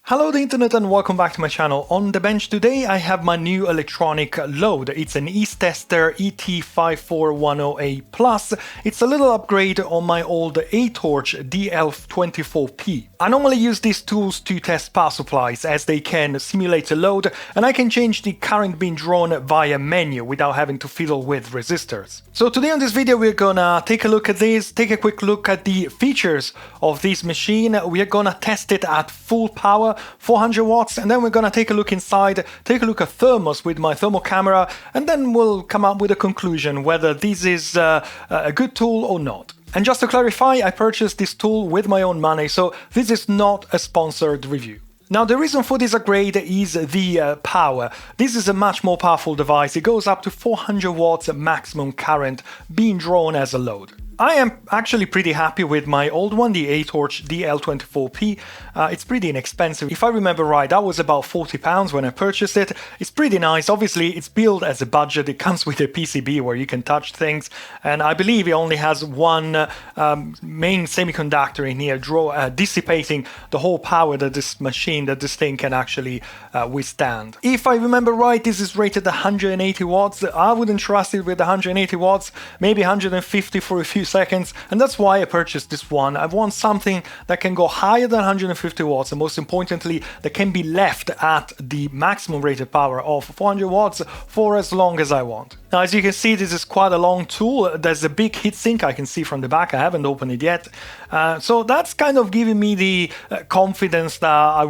Hello the internet and welcome back to my channel. On the bench today I have my new electronic load. It's an EastTester ET54108+. It's a little upgrade on my old ATorch DL24P. I normally use these tools to test power supplies as they can simulate a load and I can change the current being drawn via menu without having to fiddle with resistors. So today on this video we're gonna take a look at this, take a quick look at the features of this machine. We're gonna test it at full power, 400 watts, and then we're gonna take a look inside, take a look at thermos with my thermal camera, and then we'll come up with a conclusion whether this is a good tool or not. And just to clarify, I purchased this tool with my own money, so this is not a sponsored review. Now the reason for this upgrade is the power. This is a much more powerful device. It goes up to 400 watts maximum current being drawn as a load. I am actually pretty happy with my old one, the ATorch DL24P. It's pretty inexpensive. If I remember right, that was about £40 when I purchased it. It's pretty nice. Obviously, it's built as a budget. It comes with a PCB where you can touch things. And I believe it only has one main semiconductor in here, dissipating the whole power that this thing can actually withstand. If I remember right, this is rated 180 watts. I wouldn't trust it with 180 watts, maybe 150 for a few seconds, and that's why I purchased this one. I want something that can go higher than 150 watts and most importantly that can be left at the maximum rated power of 400 watts for as long as I want. Now as you can see, this is quite a long tool. There's a big heatsink I can see from the back. I haven't opened it yet, so that's kind of giving me the confidence that I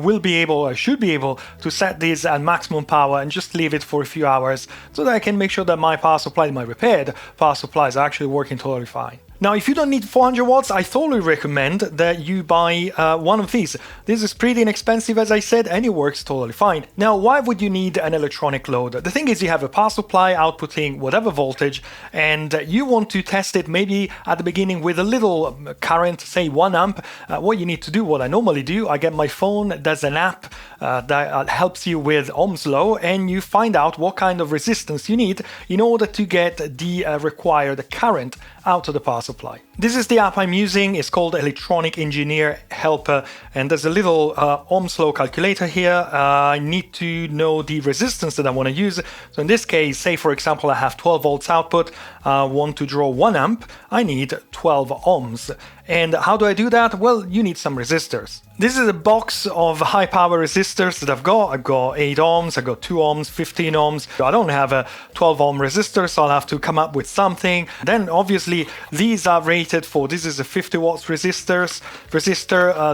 should be able to set this at maximum power and just leave it for a few hours so that I can make sure that my power supply, my repaired power supplies, are actually working totally fine. Now, if you don't need 400 watts, I totally recommend that you buy one of these. This is pretty inexpensive, as I said, and it works totally fine. Now, why would you need an electronic load? The thing is, you have a power supply outputting whatever voltage, and you want to test it maybe at the beginning with a little current, say 1 amp. What you need to do, what I normally do, I get my phone, there's an app that helps you with Ohm's law, and you find out what kind of resistance you need in order to get the required current out of the power supply. This is the app I'm using. It's called Electronic Engineer Helper, and there's a little Ohm's law calculator here. I need to know the resistance that I want to use. So in this case, say for example I have 12 volts output, I want to draw 1 amp, I need 12 ohms. And how do I do that? Well, you need some resistors. This is a box of high power resistors that I've got. I've got 8 ohms, I've got 2 ohms, 15 ohms. I don't have a 12 ohm resistor, so I'll have to come up with something. Then obviously these are rated for, this is a 50 watts resistor.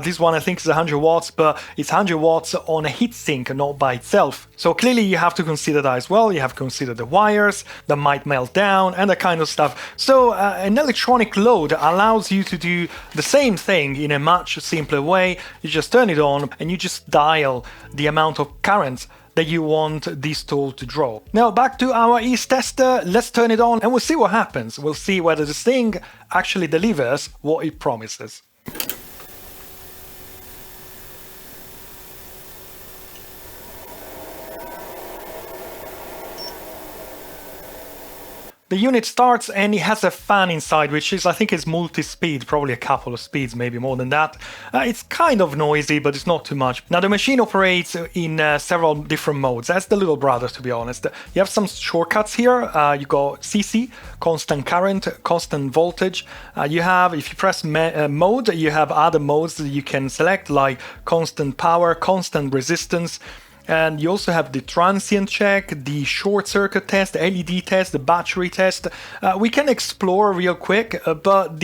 This one I think is 100 watts, but it's 100 watts on a heatsink, not by itself. So clearly you have to consider that as well. You have to consider the wires that might melt down and that kind of stuff. So an electronic load allows you to do the same thing in a much simpler way. You just turn it on and you just dial the amount of current that you want this tool to draw. Now back to our EastTester, let's turn it on and we'll see what happens. We'll see whether this thing actually delivers what it promises. The unit starts and it has a fan inside, which is, I think it's multi-speed, probably a couple of speeds, maybe more than that. It's kind of noisy, but it's not too much. Now the machine operates in several different modes, as the little brother, to be honest. You have some shortcuts here. You got CC, constant current, constant voltage. You have, if you press mode, you have other modes that you can select, like constant power, constant resistance. And you also have the transient check, the short circuit test, the LED test, the battery test. We can explore real quick, but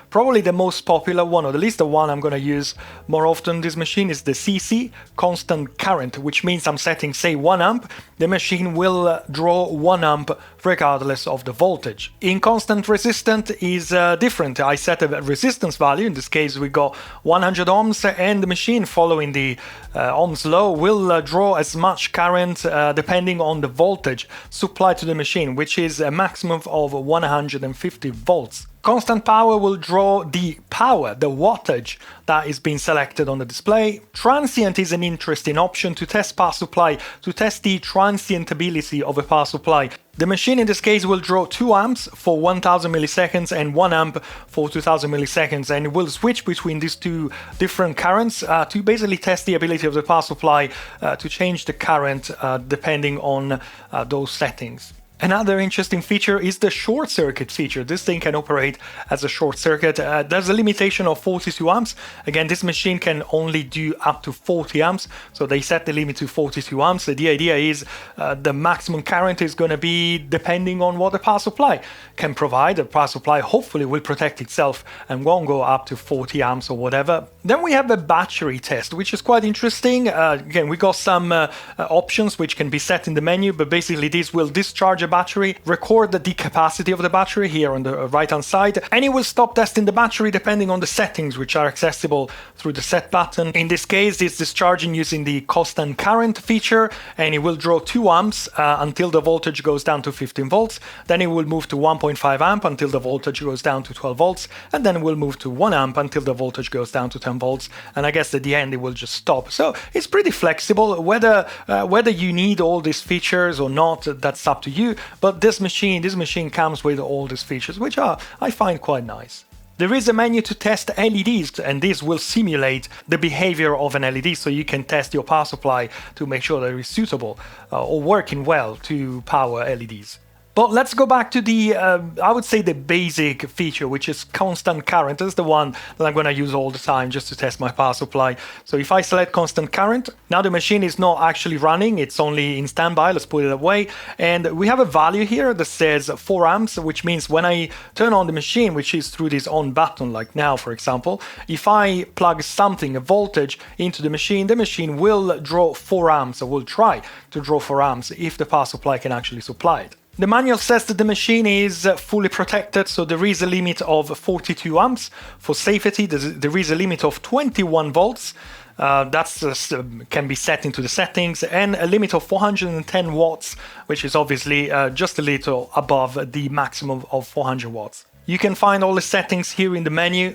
probably the most popular one, or at least the one I'm going to use more often on this machine, is the CC, constant current, which means I'm setting, say, 1 amp. The machine will draw 1 amp regardless of the voltage. In constant resistance is different. I set a resistance value. In this case, we got 100 ohms, and the machine, following the Ohm's law, will draw as much current depending on the voltage supplied to the machine, which is a maximum of 150 volts. Constant power will draw the power, the wattage that is being selected on the display. Transient is an interesting option to test power supply, to test the transient ability of a power supply. The machine in this case will draw 2 amps for 1000 milliseconds and 1 amp for 2000 milliseconds, and it will switch between these two different currents to basically test the ability of the power supply to change the current depending on those settings. Another interesting feature is the short circuit feature. This thing can operate as a short circuit. There's a limitation of 42 amps. Again, this machine can only do up to 40 amps. So they set the limit to 42 amps. So the idea is the maximum current is going to be depending on what the power supply can provide. The power supply hopefully will protect itself and won't go up to 40 amps or whatever. Then we have a battery test, which is quite interesting. Again, we got some options which can be set in the menu, but basically this will discharge a battery, record the capacity of the battery here on the right hand side, and it will stop testing the battery depending on the settings which are accessible through the set button. In this case, it's discharging using the constant current feature, and it will draw 2 amps until the voltage goes down to 15 volts. Then it will move to 1.5 amp until the voltage goes down to 12 volts, and then it will move to 1 amp until the voltage goes down to 10 volts. And I guess at the end it will just stop. So it's pretty flexible. Whether you need all these features or not, that's up to you. But this machine comes with all these features, which I find quite nice. There is a menu to test LEDs, and this will simulate the behavior of an LED, so you can test your power supply to make sure that it is suitable or working well to power LEDs. But let's go back to the, I would say the basic feature, which is constant current. This is the one that I'm going to use all the time just to test my power supply. So if I select constant current, now the machine is not actually running, it's only in standby, let's put it away. And we have a value here that says 4 amps, which means when I turn on the machine, which is through this on button, like now, for example, if I plug something, a voltage, into the machine will draw 4 amps, or will try to draw 4 amps if the power supply can actually supply it. The manual says that the machine is fully protected, so there is a limit of 42 amps. For safety, there is a limit of 21 volts. Can be set into the settings, and a limit of 410 watts, which is obviously just a little above the maximum of 400 watts. You can find all the settings here in the menu,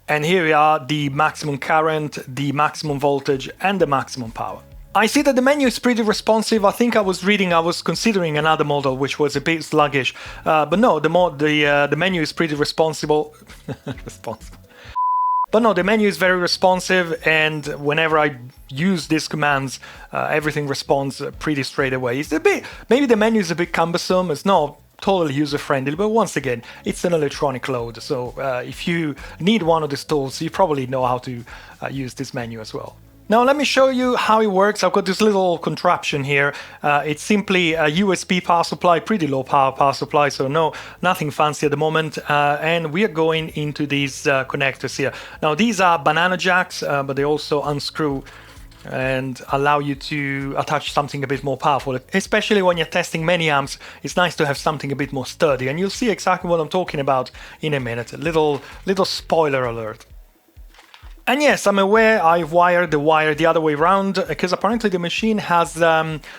and here are the maximum current, the maximum voltage, and the maximum power. I see that the menu is pretty responsive. I think I was considering another model which was a bit sluggish, but no, the menu is pretty responsible. But no, the menu is very responsive, and whenever I use these commands, everything responds pretty straight away. Maybe the menu is a bit cumbersome. It's not totally user-friendly, but once again, it's an electronic load. So if you need one of these tools, you probably know how to use this menu as well. Now let me show you how it works. I've got this little contraption here. It's simply a USB power supply, pretty low power supply, so nothing fancy at the moment. And we are going into these connectors here. Now these are banana jacks, but they also unscrew and allow you to attach something a bit more powerful. Especially when you're testing many amps, it's nice to have something a bit more sturdy. And you'll see exactly what I'm talking about in a minute. A little spoiler alert. And yes, I'm aware I've wired the wire the other way around, because apparently the machine has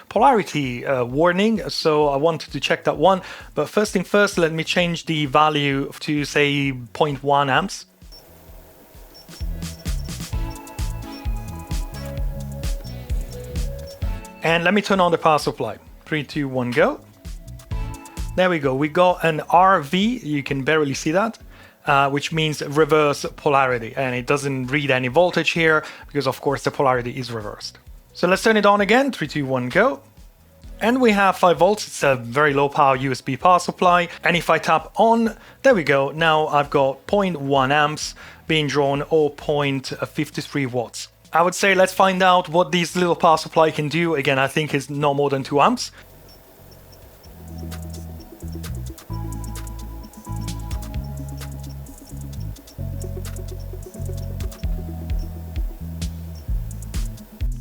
polarity warning, so I wanted to check that one. But first thing first, let me change the value to, say, 0.1 amps. And let me turn on the power supply. 3, 2, 1, go. There we go. We got an RV, you can barely see that. Which means reverse polarity, and it doesn't read any voltage here because of course the polarity is reversed. So let's turn it on again. 3, 2, 1, go. And we have 5 volts. It's a very low power USB power supply, and if I tap on, there we go. Now I've got 0.1 amps being drawn, or 0.53 watts. I would say let's find out what this little power supply can do. Again, I think it's no more than 2 amps.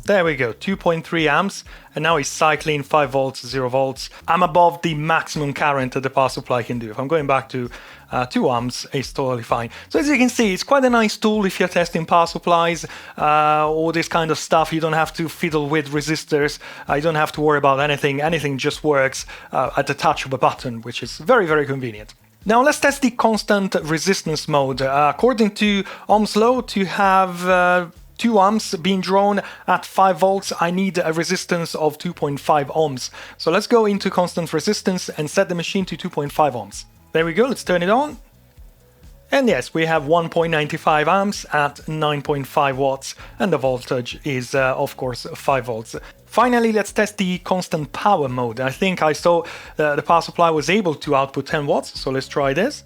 There we go, 2.3 amps, and now it's cycling 5 volts, 0 volts. I'm above the maximum current that the power supply can do. If I'm going back to 2 amps, it's totally fine. So as you can see, it's quite a nice tool if you're testing power supplies, all this kind of stuff. You don't have to fiddle with resistors, you don't have to worry about anything. Anything just works at the touch of a button, which is very, very convenient. Now let's test the constant resistance mode. According to Ohm's law, to have 2 ohms being drawn at 5 volts, I need a resistance of 2.5 ohms. So let's go into constant resistance and set the machine to 2.5 ohms. There we go, let's turn it on. And yes, we have 1.95 amps at 9.5 watts, and the voltage is, of course, 5 volts. Finally, let's test the constant power mode. I think I saw the power supply was able to output 10 watts, so let's try this.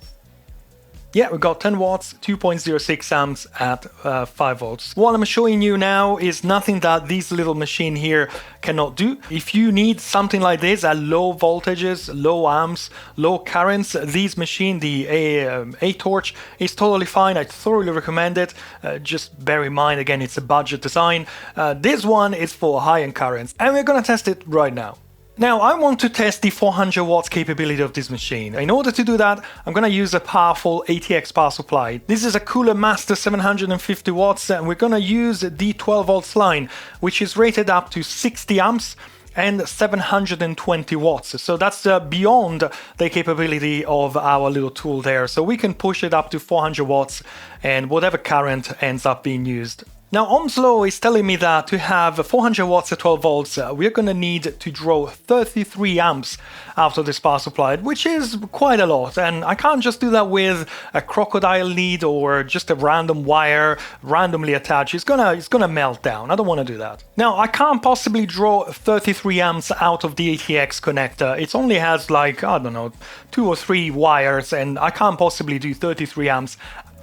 Yeah, we got 10 watts, 2.06 amps at 5 volts. What I'm showing you now is nothing that this little machine here cannot do. If you need something like this at low voltages, low amps, low currents, this machine, the A-Torch, is totally fine. I thoroughly recommend it. Just bear in mind, again, it's a budget design. This one is for high-end currents, and we're gonna test it right now. Now, I want to test the 400 watts capability of this machine. In order to do that, I'm going to use a powerful ATX power supply. This is a Cooler Master 750 watts, and we're going to use the 12 volts line, which is rated up to 60 amps and 720 watts. So that's beyond the capability of our little tool there. So we can push it up to 400 watts and whatever current ends up being used. Now, Ohm's law is telling me that to have 400 watts at 12 volts, we're going to need to draw 33 amps out of this power supply, which is quite a lot. And I can't just do that with a crocodile lead or just a random wire randomly attached. It's gonna melt down. I don't want to do that. Now, I can't possibly draw 33 amps out of the ATX connector. It only has like, I don't know, 2 or 3 wires, and I can't possibly do 33 amps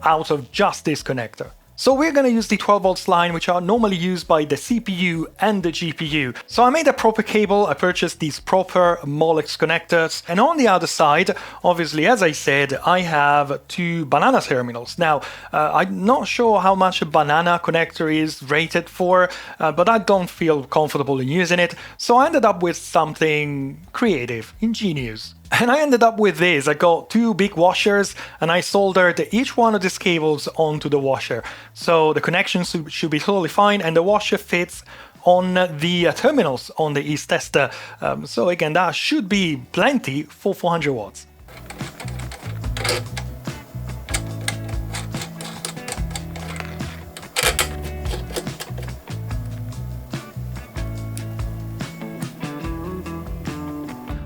out of just this connector. So we're going to use the 12 volts line, which are normally used by the CPU and the GPU. So I made a proper cable, I purchased these proper Molex connectors, and on the other side, obviously, as I said, I have 2 banana terminals. Now, I'm not sure how much a banana connector is rated for, but I don't feel comfortable in using it, so I ended up with something creative, ingenious. And I ended up with this. I got 2 big washers and I soldered each one of these cables onto the washer. So the connections should be totally fine, and the washer fits on the terminals on the East tester. So again, that should be plenty for 400 watts.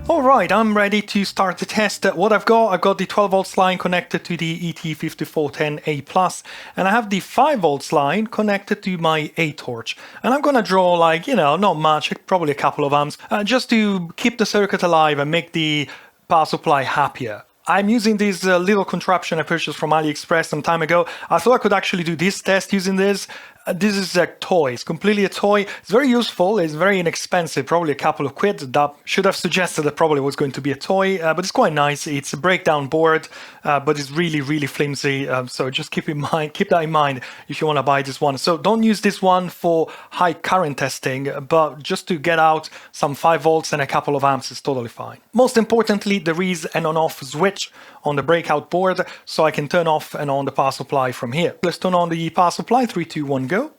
Alright, I'm ready to start the test. What I've got the 12 volts line connected to the ET5410A+, and I have the 5 volts line connected to my A-Torch. And I'm gonna draw like, not much, probably a couple of amps, just to keep the circuit alive and make the power supply happier. I'm using this little contraption I purchased from AliExpress some time ago. I thought I could actually do this test using this. This is a toy. It's completely a toy. It's very useful. It's very inexpensive, probably a couple of quid. That should have suggested that probably was going to be a toy, but it's quite nice. It's a breakdown board, but it's really, really flimsy. So just keep that in mind if you want to buy this one. So don't use this one for high current testing, but just to get out some 5 volts and a couple of amps is totally fine. Most importantly, there is an on-off switch on the breakout board, so I can turn off and on the power supply from here. Let's turn on the power supply, 3, 2, 1, go.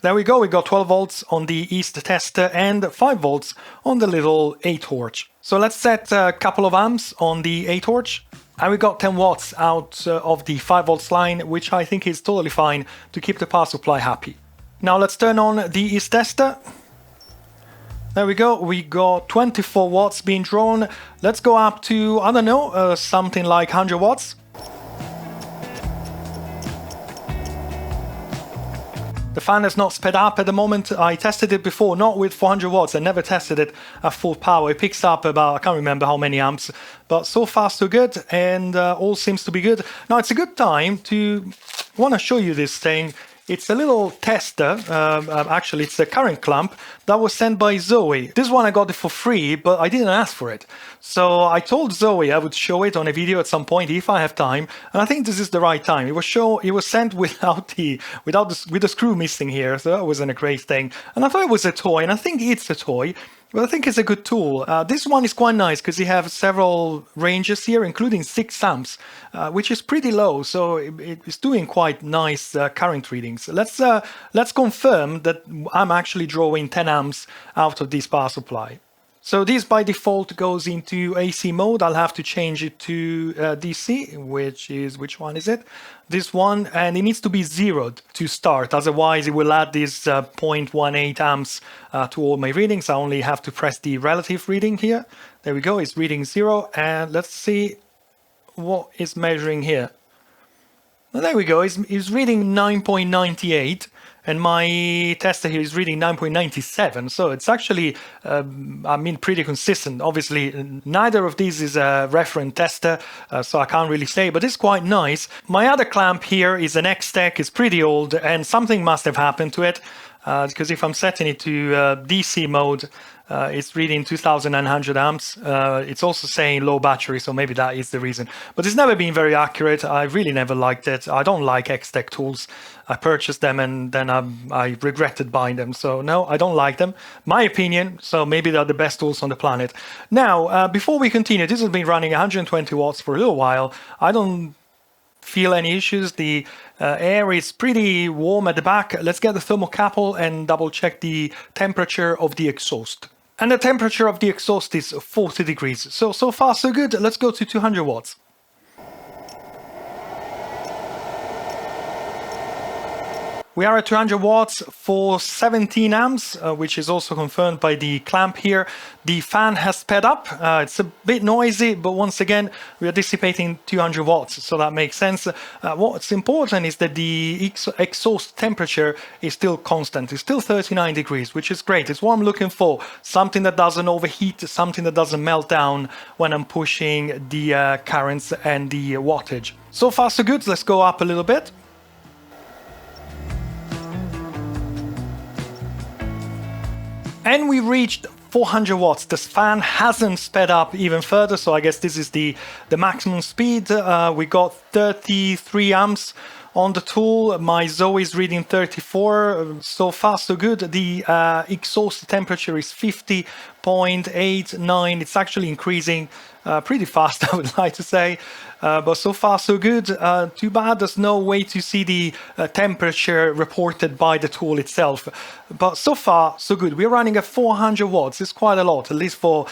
There we go, we got 12 volts on the East tester and 5 volts on the little A-Torch. So let's set a couple of amps on the A-Torch, and we got 10 watts out of the 5 volts line, which I think is totally fine to keep the power supply happy. Now let's turn on the East tester. There we go, we got 24 watts being drawn. Let's go up to, I don't know, something like 100 watts. The fan is not sped up at the moment. I tested it before, not with 400 watts. I never tested it at full power. It picks up about, I can't remember how many amps, but so far so good, and all seems to be good. Now it's a good time to want to show you this thing. It's a little tester, actually it's a current clamp that was sent by Zoe. This one I got it for free, but I didn't ask for it. So I told Zoe I would show it on a video at some point if I have time, and I think this is the right time. It was sent with the screw missing here, so that wasn't a great thing. And I thought it was a toy, and I think it's a toy. But I think it's a good tool. This one is quite nice because you have several ranges here, including 6 amps, which is pretty low, so it's doing quite nice current readings. Let's confirm that I'm actually drawing 10 amps out of this power supply. So this by default goes into AC mode. I'll have to change it to DC, which one is it? This one, and it needs to be zeroed to start. Otherwise, it will add this 0.18 amps to all my readings. I only have to press the relative reading here. There we go. It's reading 0, and let's see what is measuring here. Well, there we go. It's reading 9.98. And my tester here is reading 9.97, so it's actually, pretty consistent. Obviously, neither of these is a reference tester, so I can't really say, but it's quite nice. My other clamp here is an X-Tech, it's pretty old, and something must have happened to it, because if I'm setting it to DC mode, it's reading 2,900 amps. It's also saying low battery, so maybe that is the reason. But it's never been very accurate. I really never liked it. I don't like X-Tech tools. I purchased them and then I regretted buying them. So no, I don't like them. My opinion, so maybe they're the best tools on the planet. Now, before we continue, this has been running 120 watts for a little while. I don't feel any issues. The air is pretty warm at the back. Let's get the thermocouple and double check the temperature of the exhaust. And the temperature of the exhaust is 40 degrees. So far so good. Let's go to 200 watts. We are at 200 watts for 17 amps, which is also confirmed by the clamp here. The fan has sped up. It's a bit noisy, but once again, we are dissipating 200 watts, so that makes sense. What's important is that the exhaust temperature is still constant. It's still 39 degrees, which is great. It's what I'm looking for. Something that doesn't overheat, something that doesn't melt down when I'm pushing the currents and the wattage. So far, so good. Let's go up a little bit. And we reached 400 watts. This fan hasn't sped up even further, so I guess this is the maximum speed. We got 33 amps on the tool. My Zoe is reading 34. So far, so good. The exhaust temperature is 50.89. It's actually increasing pretty fast, I would like to say. But so far so good. Too bad there's no way to see the temperature reported by the tool itself. But so far so good. We're running at 400 watts. It's quite a lot, at least for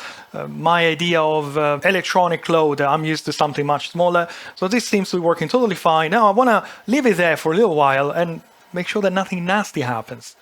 my idea of electronic load. I'm used to something much smaller. So this seems to be working totally fine. Now I want to leave it there for a little while and make sure that nothing nasty happens.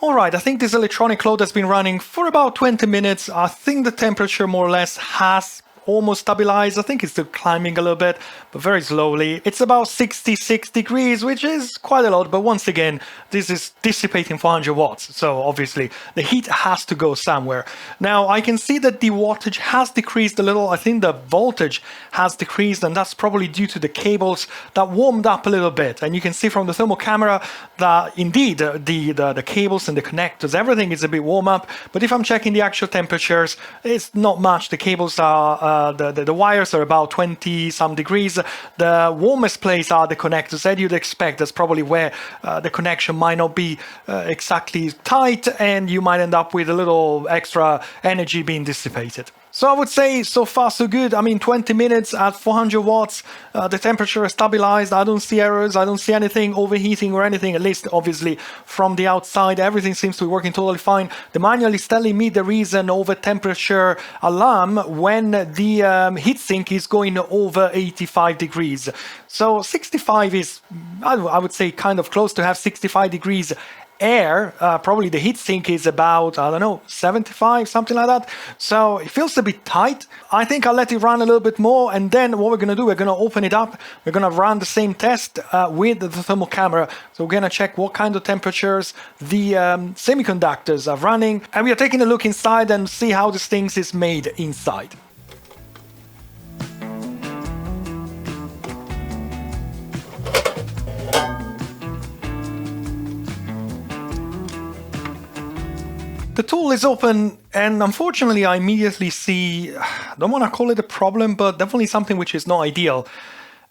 Alright, I think this electronic load has been running for about 20 minutes. I think the temperature more or less has almost stabilized. I think it's still climbing a little bit, but very slowly. It's about 66 degrees, which is quite a lot, but once again, this is dissipating 400 watts, so obviously the heat has to go somewhere. Now, I can see that the wattage has decreased a little. I think the voltage has decreased, and that's probably due to the cables that warmed up a little bit. And you can see from the thermal camera that indeed the cables and the connectors, everything is a bit warm up, but if I'm checking the actual temperatures, it's not much. The cables are the wires are about 20 some degrees. The warmest place are the connectors, as you'd expect. That's probably where the connection might not be exactly tight, and you might end up with a little extra energy being dissipated. So I would say so far so good. I mean, 20 minutes at 400 watts, the temperature is stabilized. I don't see errors. I don't see anything overheating or anything, at least obviously from the outside. Everything seems to be working totally fine. The manual is telling me there is an over temperature alarm when the heatsink is going over 85 degrees. So 65 is, I would say, kind of close to have 65 degrees air. Probably the heatsink is about, I don't know, 75, something like that. So it feels a bit tight. I think I'll let it run a little bit more, and then what we're going to do, we're going to open it up. We're going to run the same test with the thermal camera. So we're going to check what kind of temperatures the semiconductors are running, and we are taking a look inside and see how this thing is made inside. The tool is open, and unfortunately I immediately see, I don't want to call it a problem, but definitely something which is not ideal.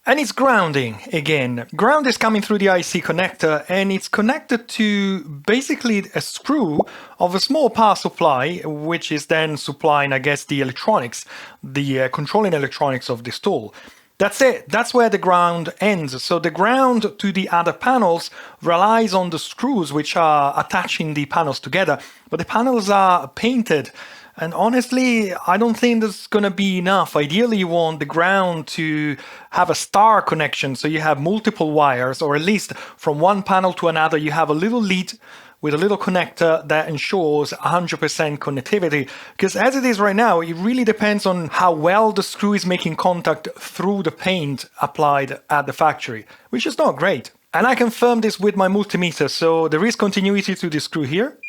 And it's grounding again. Ground is coming through the IC connector, and it's connected to basically a screw of a small power supply, which is then supplying, I guess, the electronics, the controlling electronics of this tool. That's it. That's where the ground ends. So the ground to the other panels relies on the screws which are attaching the panels together. But the panels are painted And honestly, I don't think that's going to be enough. Ideally, you want the ground to have a star connection, so you have multiple wires, or at least from one panel to another, you have a little lead with a little connector that ensures 100% connectivity. Because as it is right now, it really depends on how well the screw is making contact through the paint applied at the factory, which is not great. And I confirmed this with my multimeter, so there is continuity to the screw here.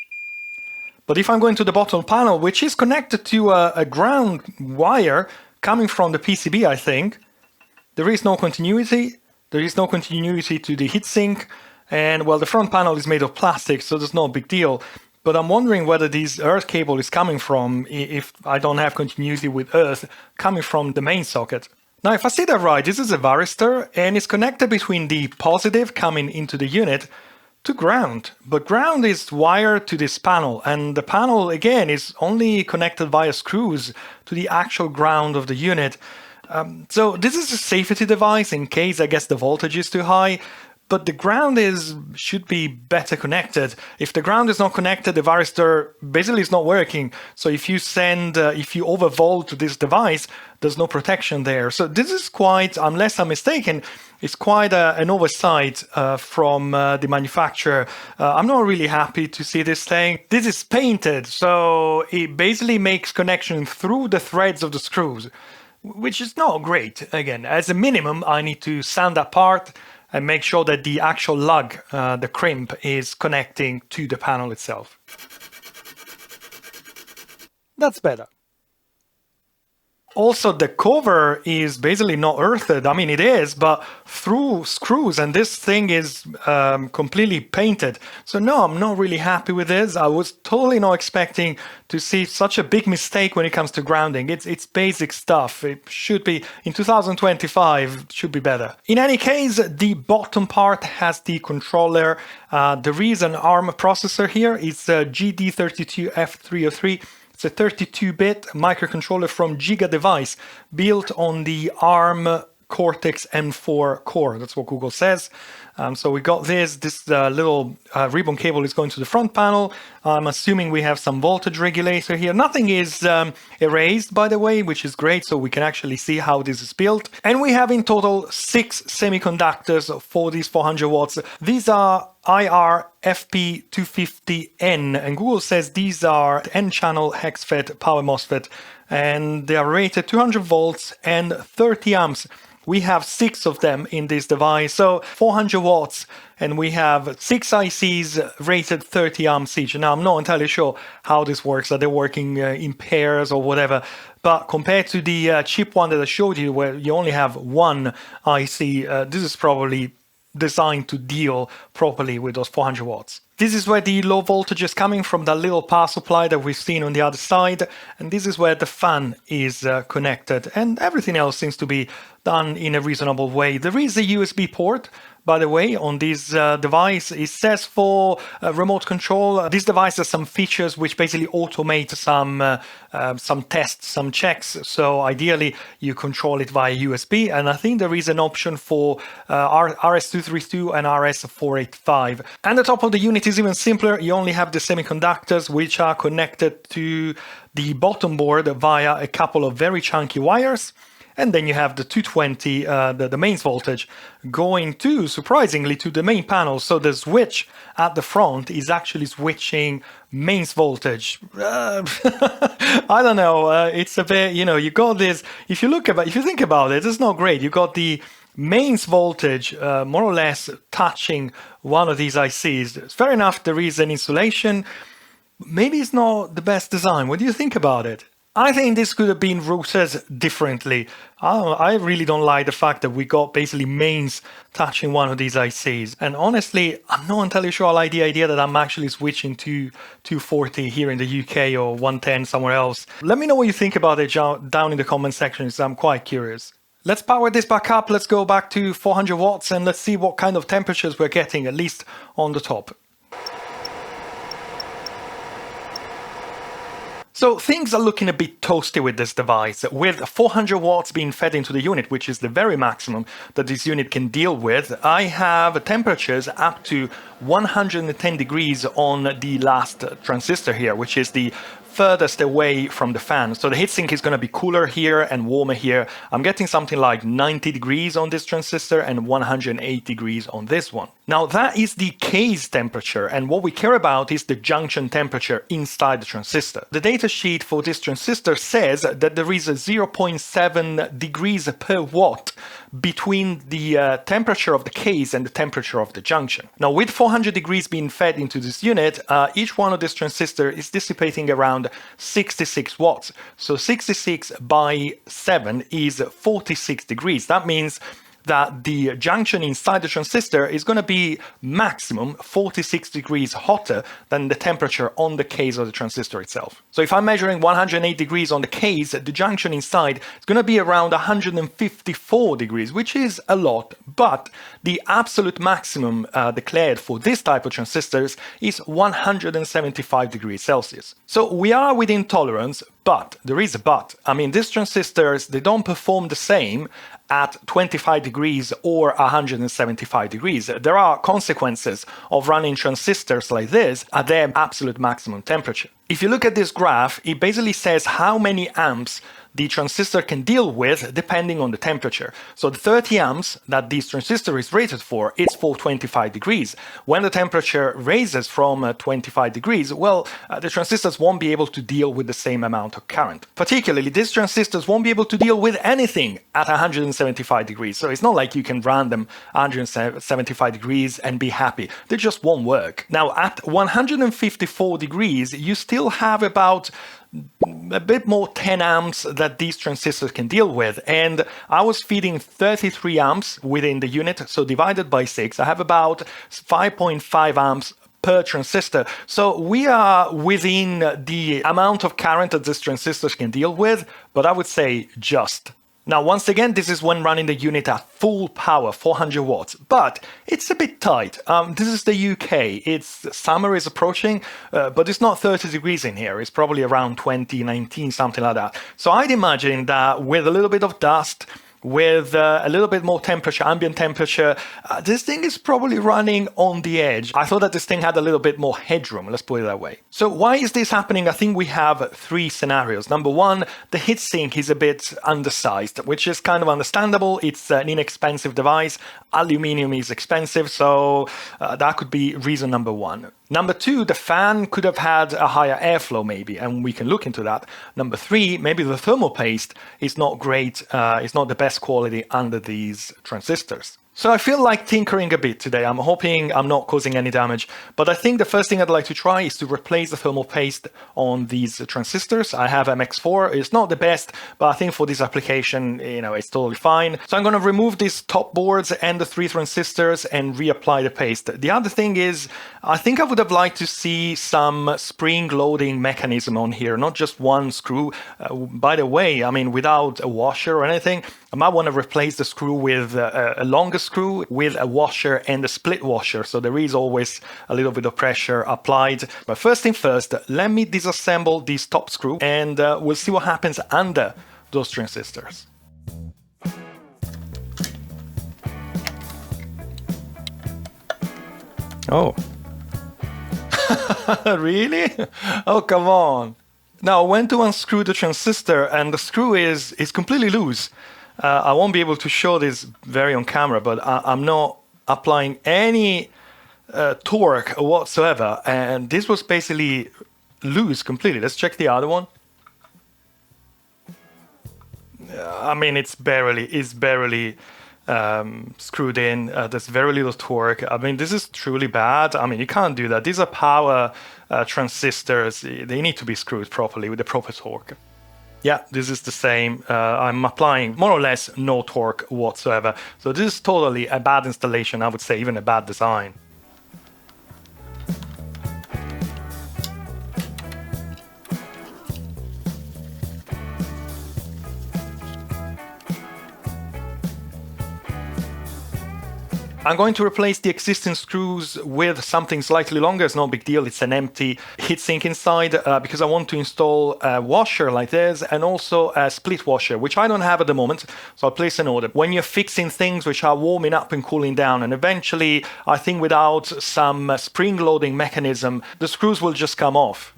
But if I'm going to the bottom panel, which is connected to a ground wire coming from the PCB, I think, there is no continuity. There is no continuity to the heatsink. And well, the front panel is made of plastic, so there's no big deal. But I'm wondering whether this earth cable is coming from, if I don't have continuity with earth, coming from the main socket. Now, if I see that right, this is a varistor, and it's connected between the positive coming into the unit to ground, but ground is wired to this panel, and the panel again is only connected via screws to the actual ground of the unit. So this is a safety device in case I guess the voltage is too high, but the ground should be better connected. If the ground is not connected, the varistor basically is not working. So if you overvolt this device, there's no protection there. So this is quite, unless I'm mistaken, it's quite an oversight from the manufacturer. I'm not really happy to see this thing. This is painted, so it basically makes connection through the threads of the screws, which is not great. Again, as a minimum, I need to sand that part and make sure that the actual lug, the crimp, is connecting to the panel itself. That's better. Also, the cover is basically not earthed. I mean, it is, but through screws, and this thing is completely painted. So no, I'm not really happy with this. I was totally not expecting to see such a big mistake when it comes to grounding. It's basic stuff. It should be, in 2025, should be better. In any case, the bottom part has the controller. There is an ARM processor here. It's a GD32F303. It's a 32-bit microcontroller from Giga Device, built on the ARM Cortex M4 core. That's what Google says. So we got this little ribbon cable is going to the front panel. I'm assuming we have some voltage regulator here. Nothing is erased, by the way, which is great, so we can actually see how this is built. And we have in total 6 semiconductors for these 400 watts. These are IR-FP250N, and Google says these are N-channel HEXFET power MOSFET, and they are rated 200 volts and 30 amps. We have 6 of them in this device, so 400 watts, and we have 6 ICs rated 30 amps each. Now, I'm not entirely sure how this works. Are they working in pairs or whatever? But compared to the cheap one that I showed you, where you only have one IC, this is probably designed to deal properly with those 400 watts. This is where the low voltage is coming from, that little power supply that we've seen on the other side, and this is where the fan is connected, and everything else seems to be done in a reasonable way. There is a USB port, by the way, on this device. It says for remote control. This device has some features which basically automate some tests, some checks. So ideally, you control it via USB. And I think there is an option for RS232 and RS485. And the top of the unit is even simpler. You only have the semiconductors, which are connected to the bottom board via a couple of very chunky wires. And then you have the 220, the mains voltage, going to, surprisingly, to the main panel. So the switch at the front is actually switching mains voltage. I don't know. It's a bit, you got this. If you think about it, it's not great. You got the mains voltage more or less touching one of these ICs. It's fair enough. There is an insulation. Maybe it's not the best design. What do you think about it? I think this could have been routed differently. I really don't like the fact that we got basically mains touching one of these ICs. And honestly, I'm not entirely sure I like the idea that I'm actually switching to 240 here in the UK or 110 somewhere else. Let me know what you think about it down in the comment section. I'm quite curious. Let's power this back up. Let's go back to 400 watts and let's see what kind of temperatures we're getting, at least on the top. So things are looking a bit toasty with this device. With 400 watts being fed into the unit, which is the very maximum that this unit can deal with, I have temperatures up to 110 degrees on the last transistor here, which is the furthest away from the fan. So the heatsink is going to be cooler here and warmer here. I'm getting something like 90 degrees on this transistor and 108 degrees on this one. Now that is the case temperature, and what we care about is the junction temperature inside the transistor. The datasheet for this transistor says that there is a 0.7 degrees per watt between the temperature of the case and the temperature of the junction. Now with 400 degrees being fed into this unit, each one of this transistor is dissipating around 66 watts. So 66 by 7 is 46 degrees. That means that the junction inside the transistor is going to be maximum 46 degrees hotter than the temperature on the case of the transistor itself. So if I'm measuring 108 degrees on the case, the junction inside is going to be around 154 degrees, which is a lot, but the absolute maximum declared for this type of transistors is 175 degrees Celsius. So we are within tolerance, but there is a but. I mean, these transistors, they don't perform the same at 25 degrees or 175 degrees. There are consequences of running transistors like this at their absolute maximum temperature. If you look at this graph, it basically says how many amps the transistor can deal with depending on the temperature. So the 30 amps that this transistor is rated for is for 25 degrees. When the temperature raises from 25 degrees, well, the transistors won't be able to deal with the same amount of current. Particularly, these transistors won't be able to deal with anything at 175 degrees. So it's not like you can run them 175 degrees and be happy. They just won't work. Now, at 154 degrees, you still have about a bit more 10 amps that these transistors can deal with, and I was feeding 33 amps within the unit, so divided by 6 I have about 5.5 amps per transistor. So we are within the amount of current that these transistors can deal with, but I would say just. Now, once again, this is when running the unit at full power, 400 watts, but it's a bit tight. This is the UK. Summer is approaching, but it's not 30 degrees in here. It's probably around 20, 19, something like that. So I'd imagine that with a little bit of dust, with a little bit more temperature, ambient temperature, this thing is probably running on the edge. I thought that this thing had a little bit more headroom, let's put it that way. So why is this happening? I think we have 3 scenarios. Number one, the heatsink is a bit undersized, which is kind of understandable. It's an inexpensive device. Aluminium is expensive, so that could be reason number one. Number two, the fan could have had a higher airflow maybe, and we can look into that. Number three, maybe the thermal paste is not great, it's not the best quality under these transistors. So I feel like tinkering a bit today. I'm hoping I'm not causing any damage, but I think the first thing I'd like to try is to replace the thermal paste on these transistors. I have MX4. It's not the best, but I think for this application, it's totally fine. So I'm going to remove these top boards and the 3 transistors and reapply the paste. The other thing is, I think I would have liked to see some spring loading mechanism on here, not just one screw. By the way, I mean, without a washer or anything, I might want to replace the screw with a longer screw with a washer and a split washer, so there is always a little bit of pressure applied. But first thing first, let me disassemble this top screw and we'll see what happens under those transistors. Oh. Really? Oh, come on. Now, I went to unscrew the transistor and the screw is completely loose. I won't be able to show this very on camera, but I'm not applying any torque whatsoever, and this was basically loose completely. Let's check the other one. I mean, it's barely screwed in. There's very little torque. I mean, this is truly bad. I mean, you can't do that. These are power transistors. They need to be screwed properly with the proper torque. Yeah, this is the same. I'm applying more or less no torque whatsoever. So this is totally a bad installation, I would say even a bad design. I'm going to replace the existing screws with something slightly longer. It's no big deal. It's an empty heatsink inside because I want to install a washer like this and also a split washer, which I don't have at the moment. So I'll place an order. When you're fixing things which are warming up and cooling down, and eventually I think without some spring loading mechanism, the screws will just come off.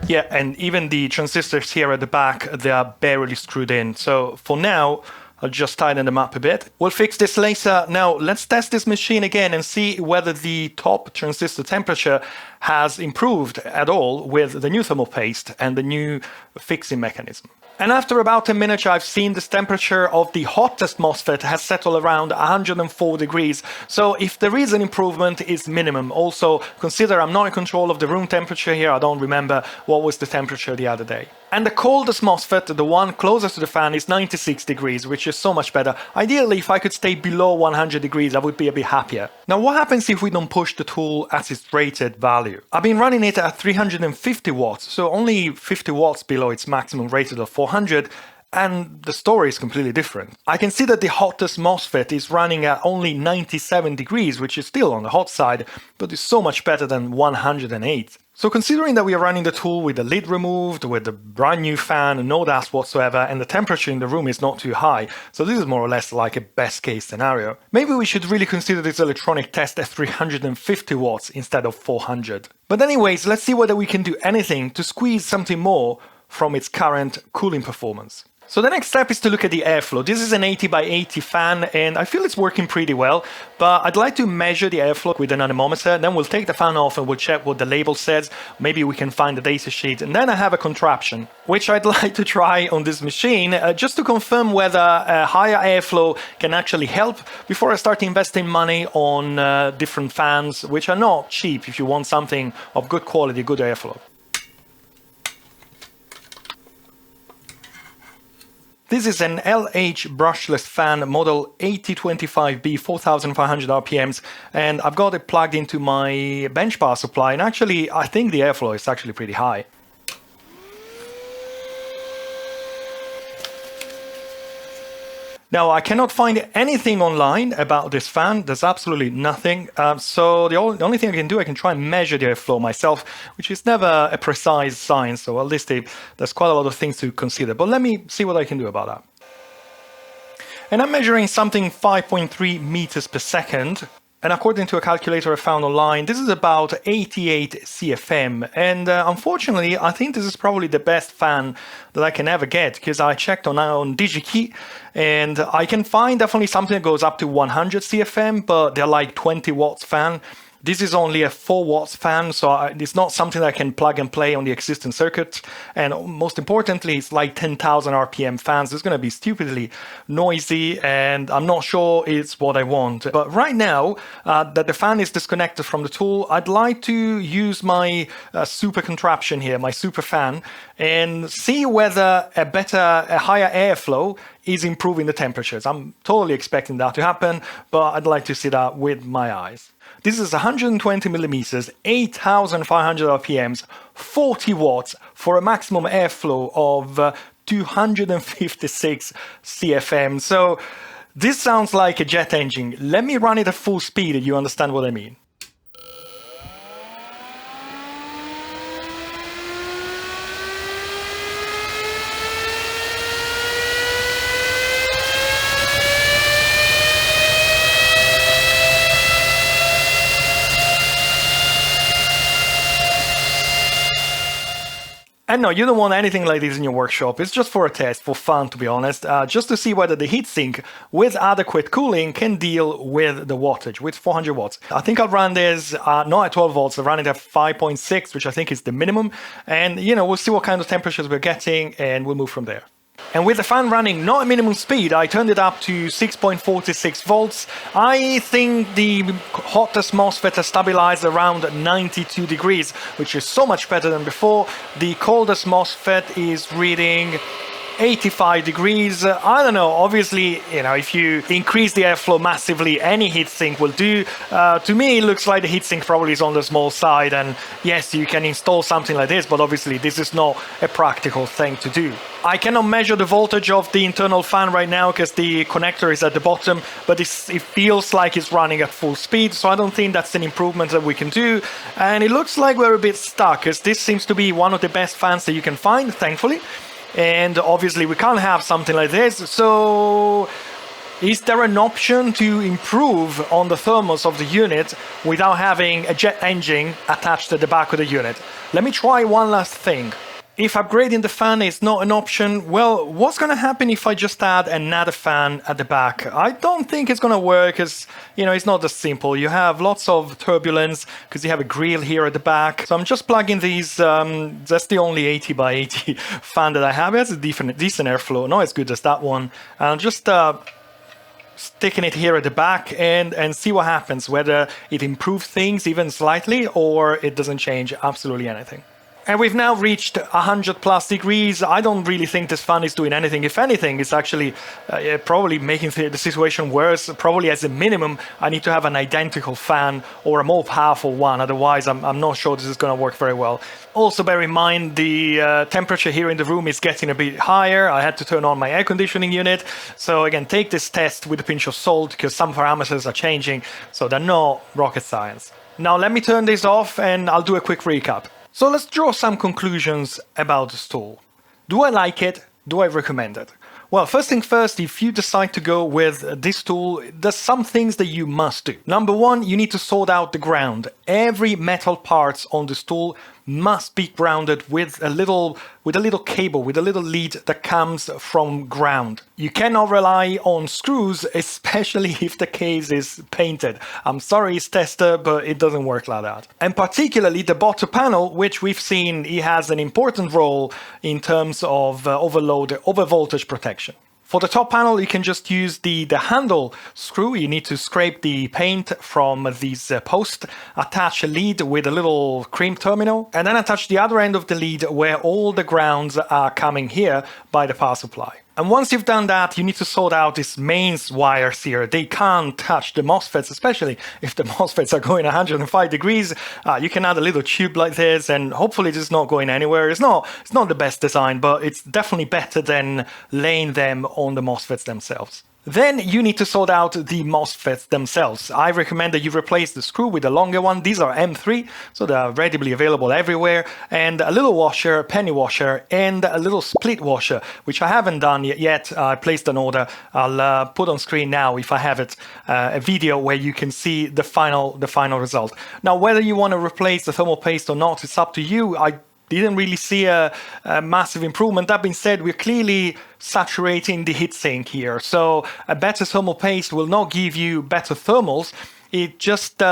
Yeah, and even the transistors here at the back, they are barely screwed in. So for now, I'll just tighten them up a bit. We'll fix this later. Now, let's test this machine again and see whether the top transistor temperature has improved at all with the new thermal paste and the new fixing mechanism. And after about 10 minutes, I've seen this temperature of the hottest MOSFET has settled around 104 degrees. So if there is an improvement, it's minimum. Also, consider I'm not in control of the room temperature here. I don't remember what was the temperature the other day. And the coldest MOSFET, the one closest to the fan, is 96 degrees, which is so much better. Ideally, if I could stay below 100 degrees, I would be a bit happier. Now, what happens if we don't push the tool at its rated value? I've been running it at 350 watts, so only 50 watts below its maximum rated of 400, and the story is completely different. I can see that the hottest MOSFET is running at only 97 degrees, which is still on the hot side, but is so much better than 108. So considering that we are running the tool with the lid removed, with the brand new fan, no dust whatsoever, and the temperature in the room is not too high, so this is more or less like a best case scenario, maybe we should really consider this electronic test at 350 watts instead of 400. But anyways, let's see whether we can do anything to squeeze something more from its current cooling performance. So the next step is to look at the airflow. This is an 80 by 80 fan and I feel it's working pretty well, but I'd like to measure the airflow with an anemometer. Then we'll take the fan off and we'll check what the label says. Maybe we can find the data sheet, and then I have a contraption, which I'd like to try on this machine just to confirm whether a higher airflow can actually help before I start investing money on different fans, which are not cheap if you want something of good quality, good airflow. This is an LH brushless fan model 8025B 4500 RPMs, and I've got it plugged into my bench power supply, and actually I think the airflow is actually pretty high. Now, I cannot find anything online about this fan. There's absolutely nothing. So the only thing I can do, I can try and measure the airflow myself, which is never a precise science. So at least there's quite a lot of things to consider. But let me see what I can do about that. And I'm measuring something 5.3 meters per second. And according to a calculator I found online, this is about 88 CFM. And unfortunately, I think this is probably the best fan that I can ever get, because I checked on DigiKey and I can find definitely something that goes up to 100 CFM, but they're like 20 watts fan. This is only a 4 watts fan, so it's not something that I can plug and play on the existing circuit. And most importantly, it's like 10,000 RPM fans. It's going to be stupidly noisy, and I'm not sure it's what I want. But right now that the fan is disconnected from the tool, I'd like to use my super contraption here, my super fan, and see whether a higher airflow is improving the temperatures. I'm totally expecting that to happen, but I'd like to see that with my eyes. This is 120 millimeters, 8,500 RPMs, 40 watts for a maximum airflow of 256 CFM. So this sounds like a jet engine. Let me run it at full speed and you understand what I mean. And no, you don't want anything like this in your workshop. It's just for a test, for fun, to be honest, just to see whether the heatsink with adequate cooling can deal with the wattage, with 400 watts. I think I'll run this not at 12 volts, I'll run it at 5.6, which I think is the minimum. And, we'll see what kind of temperatures we're getting, and we'll move from there. And with the fan running not at minimum speed, I turned it up to 6.46 volts. I think the hottest MOSFET has stabilized around 92 degrees, which is so much better than before. The coldest MOSFET is reading 85 degrees. I don't know, obviously, if you increase the airflow massively, any heatsink will do. To me, it looks like the heatsink probably is on the small side, and yes, you can install something like this, but obviously this is not a practical thing to do. I cannot measure the voltage of the internal fan right now because the connector is at the bottom, but it feels like it's running at full speed, so I don't think that's an improvement that we can do. And it looks like we're a bit stuck, because this seems to be one of the best fans that you can find, thankfully. And obviously we can't have something like this, so is there an option to improve on the thermals of the unit without having a jet engine attached at the back of the unit? Let me try one last thing. If upgrading the fan is not an option, well, what's going to happen if I just add another fan at the back? I don't think it's going to work, because, it's not that simple. You have lots of turbulence because you have a grill here at the back. So I'm just plugging these, that's the only 80 by 80 fan that I have. It has a decent airflow, not as good as that one. I'm just sticking it here at the back and see what happens, whether it improves things even slightly or it doesn't change absolutely anything. And we've now reached 100 plus degrees. I don't really think this fan is doing anything. If anything, it's actually probably making the situation worse. Probably as a minimum, I need to have an identical fan or a more powerful one. Otherwise, I'm not sure this is going to work very well. Also, bear in mind the temperature here in the room is getting a bit higher. I had to turn on my air conditioning unit. So again, take this test with a pinch of salt, because some parameters are changing. So they're not rocket science. Now, let me turn this off and I'll do a quick recap. So let's draw some conclusions about this tool. Do I like it? Do I recommend it? Well, first thing first, if you decide to go with this tool, there's some things that you must do. Number one, you need to sort out the ground. Every metal parts on this tool must be grounded with a little cable, with a little lead that comes from ground. You cannot rely on screws, especially if the case is painted. I'm sorry, it's tester, but it doesn't work like that. And particularly the bottom panel, which we've seen, it has an important role in terms of over voltage protection. For the top panel, you can just use the handle screw. You need to scrape the paint from these posts, attach a lead with a little crimp terminal, and then attach the other end of the lead where all the grounds are coming here by the power supply. And once you've done that, you need to sort out these mains wires here. They can't touch the MOSFETs, especially if the MOSFETs are going 105 degrees. You can add a little tube like this, and hopefully it's not going anywhere. It's not the best design, but it's definitely better than laying them on the MOSFETs themselves. Then you need to sort out the MOSFETs themselves. I recommend that you replace the screw with a longer one. These are M3, so they're readily available everywhere. And a little washer, penny washer, and a little split washer, which I haven't done yet. I placed an order. I'll put on screen now, if I have it, a video where you can see the final result. Now, whether you want to replace the thermal paste or not, it's up to you. I didn't really see a massive improvement. That being said, we're clearly saturating the heatsink here. So a better thermal paste will not give you better thermals. It just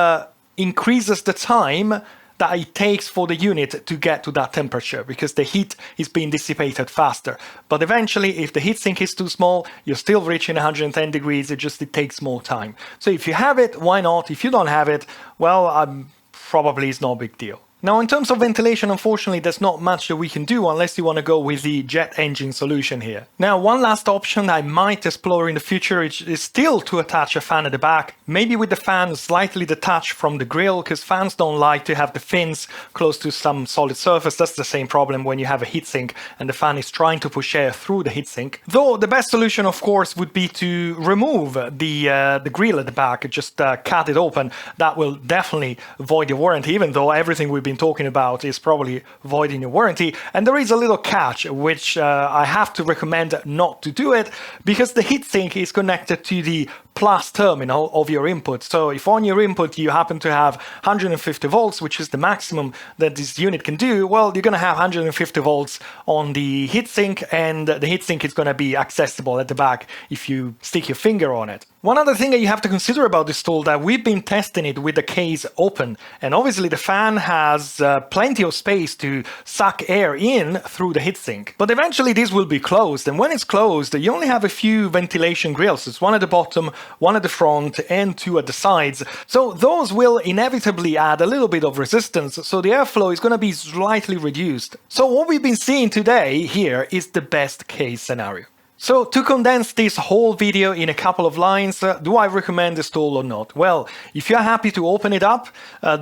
increases the time that it takes for the unit to get to that temperature, because the heat is being dissipated faster. But eventually, if the heatsink is too small, you're still reaching 110 degrees. It takes more time. So if you have it, why not? If you don't have it, well, probably it's no big deal. Now, in terms of ventilation, unfortunately, there's not much that we can do unless you want to go with the jet engine solution here. Now, one last option I might explore in the future is still to attach a fan at the back, maybe with the fan slightly detached from the grill, because fans don't like to have the fins close to some solid surface. That's the same problem when you have a heatsink and the fan is trying to push air through the heatsink. Though the best solution, of course, would be to remove the grill at the back, just cut it open. That will definitely void your warranty, even though everything we've been talking about is probably voiding your warranty. And there is a little catch, which I have to recommend not to do it, because the heatsink is connected to the plus terminal of your input. So if on your input you happen to have 150 volts, which is the maximum that this unit can do, well, you're going to have 150 volts on the heatsink, and the heatsink is going to be accessible at the back if you stick your finger on it. One other thing that you have to consider about this tool, that we've been testing it with the case open, and obviously the fan has has plenty of space to suck air in through the heatsink. But eventually this will be closed, and when it's closed, you only have a few ventilation grills. It's one at the bottom, one at the front, and two at the sides. So those will inevitably add a little bit of resistance, so the airflow is going to be slightly reduced. So what we've been seeing today here is the best case scenario. So to condense this whole video in a couple of lines, do I recommend this tool or not? Well, if you're happy to open it up,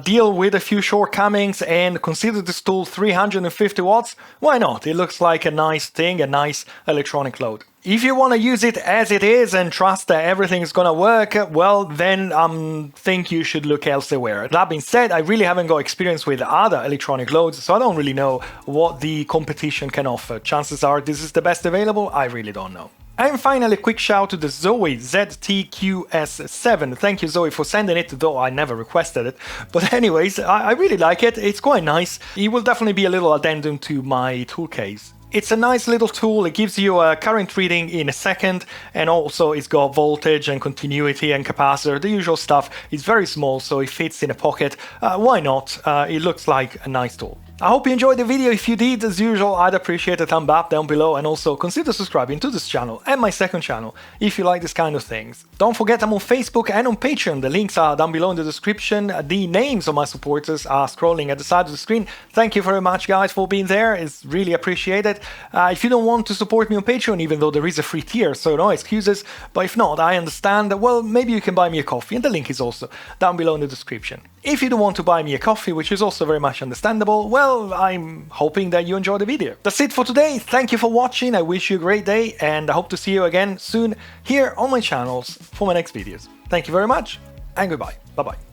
deal with a few shortcomings and consider this tool 350 watts, why not? It looks like a nice thing, a nice electronic load. If you want to use it as it is and trust that everything is going to work, well, then I think you should look elsewhere. That being said, I really haven't got experience with other electronic loads, so I don't really know what the competition can offer. Chances are this is the best available, I really don't know. And finally, a quick shout to the Zoe ZTQS7. Thank you, Zoe, for sending it, though I never requested it. But anyways, I really like it. It's quite nice. It will definitely be a little addendum to my tool case. It's a nice little tool. It gives you a current reading in a second, and also it's got voltage and continuity and capacitor, the usual stuff. It's very small, so it fits in a pocket. Why not? It looks like a nice tool. I hope you enjoyed the video. If you did, as usual, I'd appreciate a thumb up down below, and also consider subscribing to this channel and my second channel if you like this kind of things. Don't forget I'm on Facebook and on Patreon. The links are down below in the description. The names of my supporters are scrolling at the side of the screen. Thank you very much, guys, for being there. It's really appreciated. If you don't want to support me on Patreon, even though there is a free tier, so no excuses, but if not, I understand. Well, maybe you can buy me a coffee, and the link is also down below in the description. If you don't want to buy me a coffee, which is also very much understandable, well, I'm hoping that you enjoyed the video. That's it for today. Thank you for watching. I wish you a great day, and I hope to see you again soon here on my channels for my next videos. Thank you very much, and goodbye. Bye-bye.